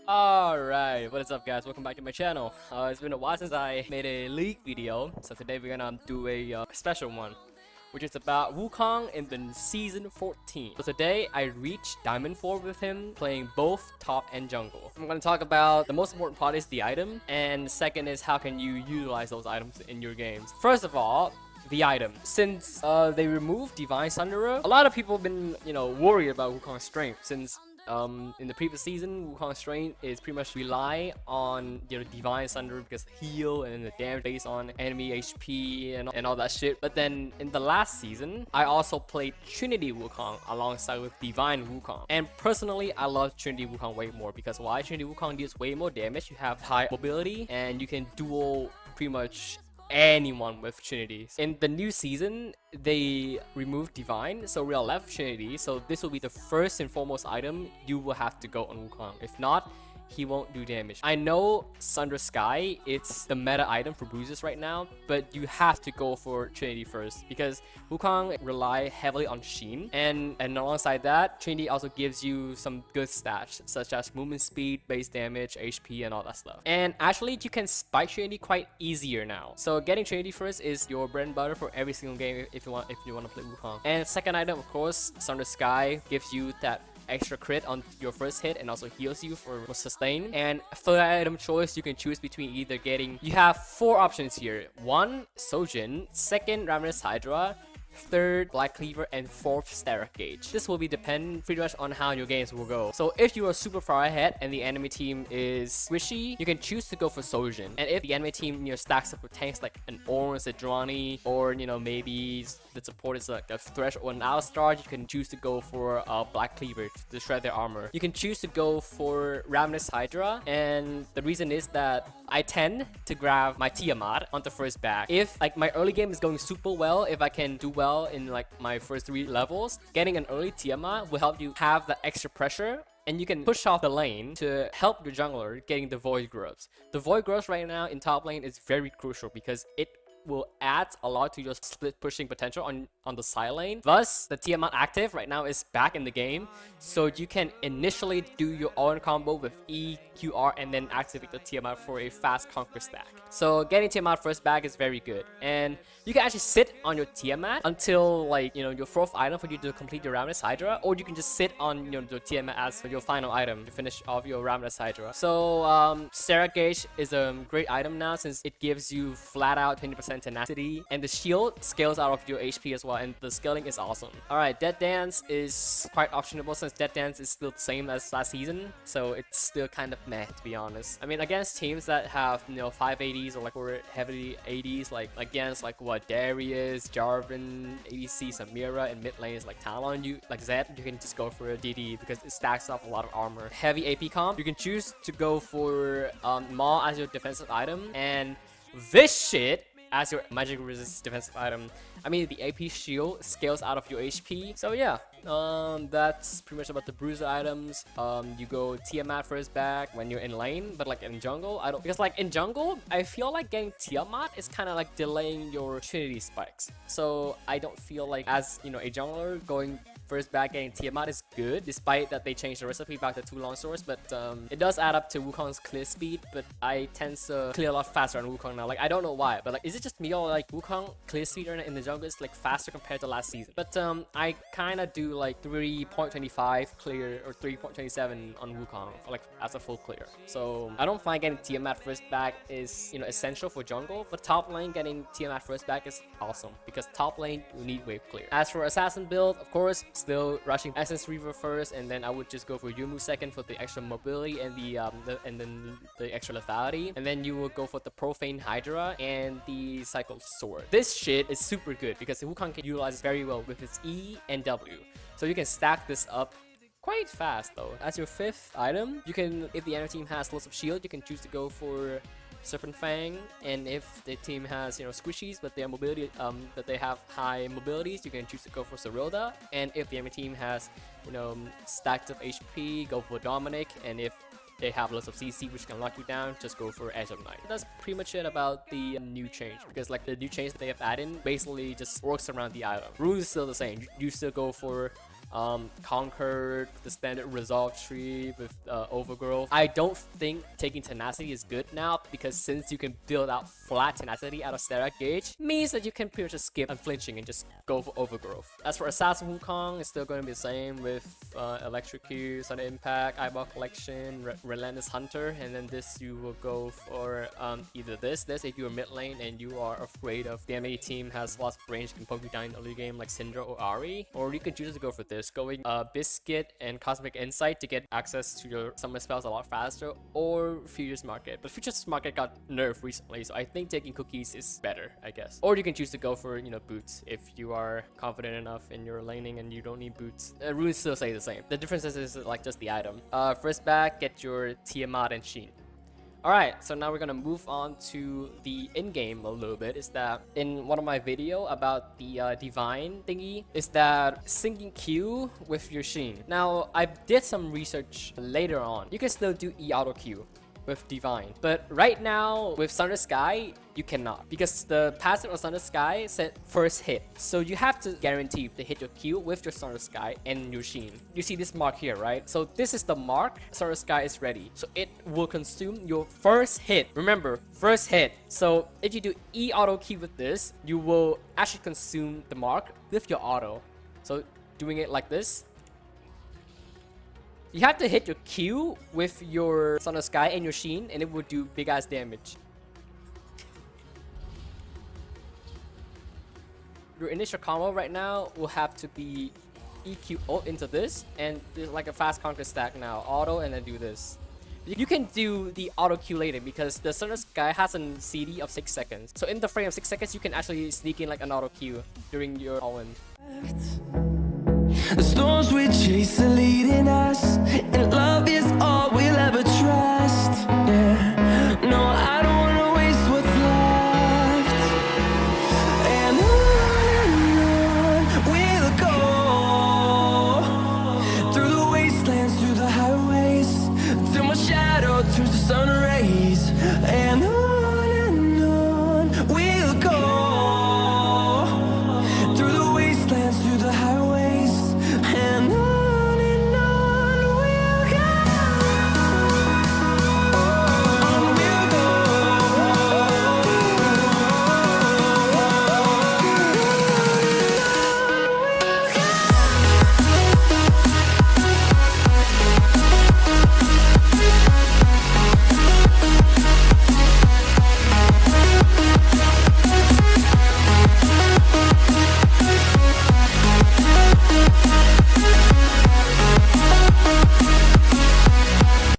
Alright, what is up guys, welcome back to my channel. It's been a while since I made a league video, so today we're gonna do a special one, which is about Wukong in the season 14. So today I reached Diamond 4 with him, playing both top and jungle. I'm gonna talk about the most important part is the item, and second is how can you utilize those items in your games. First of all, the item. Since they removed Divine Sunderer, a lot of people have been, worried about Wukong's strength since in the previous season, Wukong's strength is pretty much rely on Divine Sunderer because heal and the damage based on enemy HP and all that shit. But then in the last season, I also played Trinity Wukong alongside with Divine Wukong. And personally, I love Trinity Wukong way more because why? Trinity Wukong deals way more damage. You have high mobility and you can duel pretty much anyone with Trinity. In the new season, they removed Divine, so we are left with Trinity. So this will be the first and foremost item you will have to go on Wukong. If not, he won't do damage. I know Sunder Sky, it's the meta item for bruises right now, but you have to go for Trinity first because Wukong rely heavily on Sheen, and alongside that, Trinity also gives you some good stats such as movement speed, base damage, HP, and all that stuff. And actually, you can spike Trinity quite easier now. So getting Trinity first is your bread and butter for every single game if you want to play Wukong. And second item, of course, Sunder Sky gives you that extra crit on your first hit and also heals you for sustain. And third item choice, you can choose between either getting, you have 4 options here. 1, Shojin, 2nd, Ravenous Hydra, 3rd, Black Cleaver, and 4th, Sterak gauge. This will be depend pretty much on how your games will go. So if you are super far ahead and the enemy team is squishy, you can choose to go for Shojin. And if the enemy team stacks up with tanks like an Orange, a Drani, or maybe the support is like a Thresh or an Alistar, you can choose to go for Black Cleaver to shred their armor. You can choose to go for Ravenous Hydra, and the reason is that I tend to grab my Tiamat on the first back. If like my early game is going super well, if I can do well in like my first 3 levels, getting an early Tiamat will help you have the extra pressure and you can push off the lane to help your jungler getting the Void Grubs. The Void Grubs right now in top lane is very crucial because it will add a lot to your split pushing potential on the side lane. Thus, the Tiamat active right now is back in the game, so you can initially do your own combo with E, Q, R, and then activate the Tiamat for a fast conquer stack. So getting Tiamat first back is very good, and you can actually sit on your Tiamat until like your 4th item for you to complete your Ravenous Hydra, or you can just sit on your Tiamat as your final item to finish off your Ravenous Hydra. So Sterak gauge is a great item now since it gives you flat out 20% tenacity, and the shield scales out of your HP as well, and the scaling is awesome. Alright, Dead Dance is quite optionable since Dead Dance is still the same as last season, so it's still kind of meh to be honest. I mean, against teams that have 580s or like or heavily 80s, like against like what Darius, Jarvan, ADC, Samira, and mid lanes like Talon, you can just go for a DD because it stacks up a lot of armor. Heavy AP comp, you can choose to go for Maul as your defensive item, and this shit as your magic resist defensive item. I mean, the AP shield scales out of your HP. So yeah, that's pretty much about the bruiser items. You go Tiamat first back when you're in lane, but like in jungle, I don't, because like in jungle, I feel like getting Tiamat is kind of like delaying your Trinity spikes. So I don't feel like as a jungler going first back getting Tiamat is good, despite that they changed the recipe back to 2 long swords, but it does add up to Wukong's clear speed, but I tend to clear a lot faster on Wukong now. Like, I don't know why, but like, is it just me or like Wukong clear speed in the jungle is like faster compared to last season? But I kind of do like 3.25 clear or 3.27 on Wukong, like as a full clear. So I don't find getting Tiamat first back is essential for jungle, but top lane getting Tiamat first back is awesome because top lane you need wave clear. As for assassin build, of course, still rushing Essence Reaver first, and then I would just go for Yumu second for the extra mobility and the extra lethality, and then you will go for the Profane Hydra and the Cycle Sword. This shit is super good because Wukong can utilize it very well with its E and W, so you can stack this up quite fast though. As your 5th item, you can, if the enemy team has lots of shield, you can choose to go for Serpent Fang, and if the team has squishies but their mobility that they have high mobilities, you can choose to go for Serilda, and if the enemy team has stacked up HP, go for Dominic, and if they have lots of CC which can lock you down, just go for Edge of Night. That's pretty much it about the new change, because like the new change that they have added in basically just works around the item. Runes is still the same. You still go for Conquer, the standard resolve tree with overgrowth. I don't think taking tenacity is good now, because since you can build out flat tenacity out of Sterak gauge, means that you can pretty much just skip unflinching and just go for overgrowth. As for Assassin Wukong, it's still going to be the same with Electrocute, Sudden Impact, Eyeball Collection, Relentless Hunter, and then this you will go for either this if you're mid lane and you are afraid of the enemy team has lots of range, can poke you down in the early game like Syndra or Ari, or you can choose to go for this, going Biscuit and Cosmic Insight to get access to your summon spells a lot faster, or Futures Market. But Futures Market got nerfed recently, so I think taking cookies is better, I guess. Or you can choose to go for, you know, boots if you are confident enough in your laning and you don't need boots. Runes still say the same. The difference is like just the item. First back, get your Tiamat and Sheen. Alright, so now we're gonna move on to the in-game a little bit. Is that in one of my video about the divine thingy, is that syncing Q with your Sheen. Now, I did some research later on. You can still do E-auto Q with divine, but right now with Thunder Sky you cannot, because the passive of Thunder Sky said first hit, so you have to guarantee to hit your Q with your Thunder Sky and your Sheen. You see this mark here, right? So this is the mark. Thunder Sky is ready, so it will consume your first hit. Remember, first hit. So if you do E auto Q with this, you will actually consume the mark with your auto. So doing it like this, you have to hit your Q with your Thunder Sky and your Sheen, and it will do big ass damage. Your initial combo right now will have to be EQ ult into this, and there's like a fast conquer stack now. Auto and then do this. You can do the auto Q later because the Thunder Sky has a CD of 6 seconds. So in the frame of 6 seconds, you can actually sneak in like an auto Q during your all-in. The storms we chase are leading us, and love is all we'll ever trust. Yeah, no, I